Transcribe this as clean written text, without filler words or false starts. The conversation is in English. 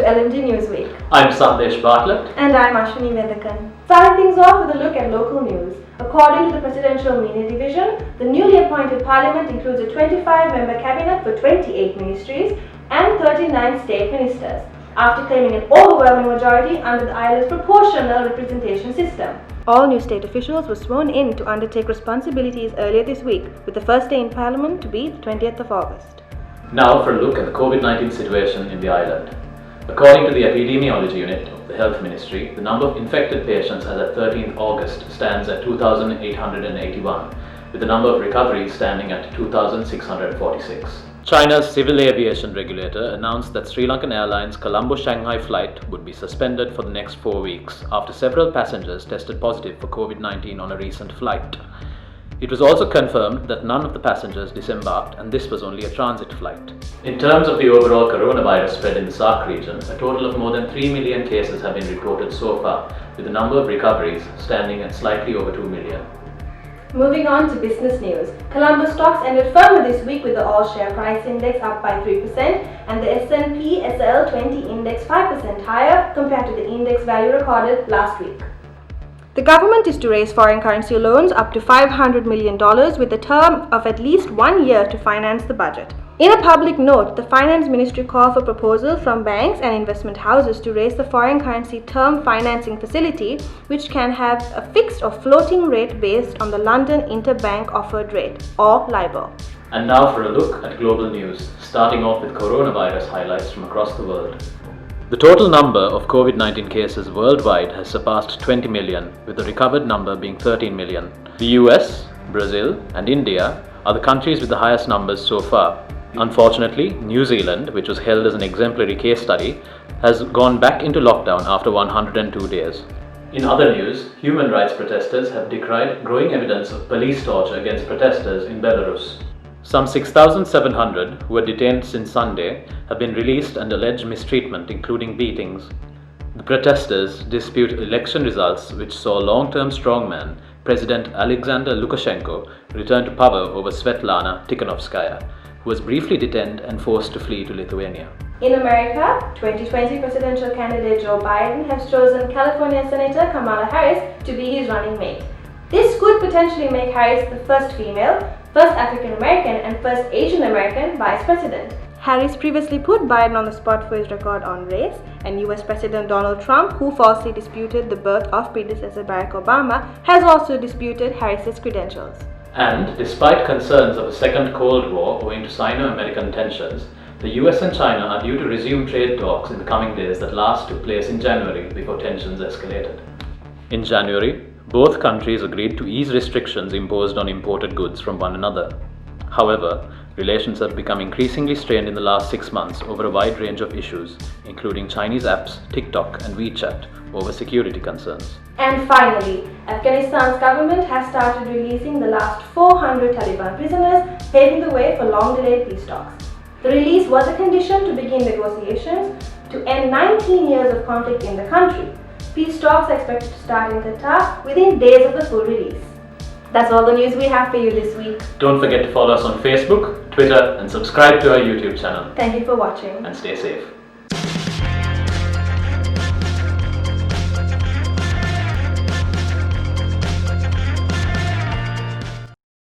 to Lmd Newsweek. I'm Sandesh Bartlett. And I'm Ashwini Vethakan. Starting things off with a look at local news. According to the Presidential Media Division, the newly appointed Parliament includes a 25-member cabinet for 28 ministries and 39 state ministers, after claiming an overwhelming majority under the island's proportional representation system. All new state officials were sworn in to undertake responsibilities earlier this week, with the first day in Parliament to be the 20th of August. Now for a look at the COVID-19 situation in the island. According to the Epidemiology Unit of the Health Ministry, the number of infected patients as at 13th August stands at 2,881, with the number of recoveries standing at 2,646. China's civil aviation regulator announced that Sri Lankan Airlines' Colombo-Shanghai flight would be suspended for the next 4 weeks after several passengers tested positive for COVID-19 on a recent flight. It was also confirmed that none of the passengers disembarked, and this was only a transit flight. In terms of the overall coronavirus spread in the SAARC region, a total of more than 3 million cases have been reported so far, with the number of recoveries standing at slightly over 2 million. Moving on to business news. Colombo stocks ended firmer this week with the all-share price index up by 3% and the S&P SL 20 index 5% higher compared to the index value recorded last week. The government is to raise foreign currency loans up to $500 million with a term of at least 1 year to finance the budget. In a public note, the Finance Ministry called for proposals from banks and investment houses to raise the foreign currency term financing facility, which can have a fixed or floating rate based on the London Interbank Offered Rate, or LIBOR. And now for a look at global news, starting off with coronavirus highlights from across the world. The total number of COVID-19 cases worldwide has surpassed 20 million, with the recovered number being 13 million. The US, Brazil, and India are the countries with the highest numbers so far. Unfortunately, New Zealand, which was held as an exemplary case study, has gone back into lockdown after 102 days. In other news, human rights protesters have decried growing evidence of police torture against protesters in Belarus. Some 6,700 who were detained since Sunday have been released under alleged mistreatment, including beatings. The protesters dispute election results which saw long-term strongman President Alexander Lukashenko return to power over Svetlana Tikhanovskaya, who was briefly detained and forced to flee to Lithuania. In America, 2020 presidential candidate Joe Biden has chosen California Senator Kamala Harris to be his running mate. This could potentially make Harris the first female, first African American, and first Asian American vice president. Harris previously put Biden on the spot for his record on race, and US President Donald Trump, who falsely disputed the birth of predecessor Barack Obama, has also disputed Harris's credentials. And despite concerns of a second Cold War owing to Sino-American tensions, the US and China are due to resume trade talks in the coming days that last took place in January before tensions escalated. In January, both countries agreed to ease restrictions imposed on imported goods from one another. However, relations have become increasingly strained in the last 6 months over a wide range of issues, including Chinese apps, TikTok and WeChat, over security concerns. And finally, Afghanistan's government has started releasing the last 400 Taliban prisoners, paving the way for long-delayed peace talks. The release was a condition to begin negotiations to end 19 years of conflict in the country. Peace talks are expected to start in Qatar within days of the full release. That's all the news we have for you this week. Don't forget to follow us on Facebook, Twitter, and subscribe to our YouTube channel. Thank you for watching. And stay safe.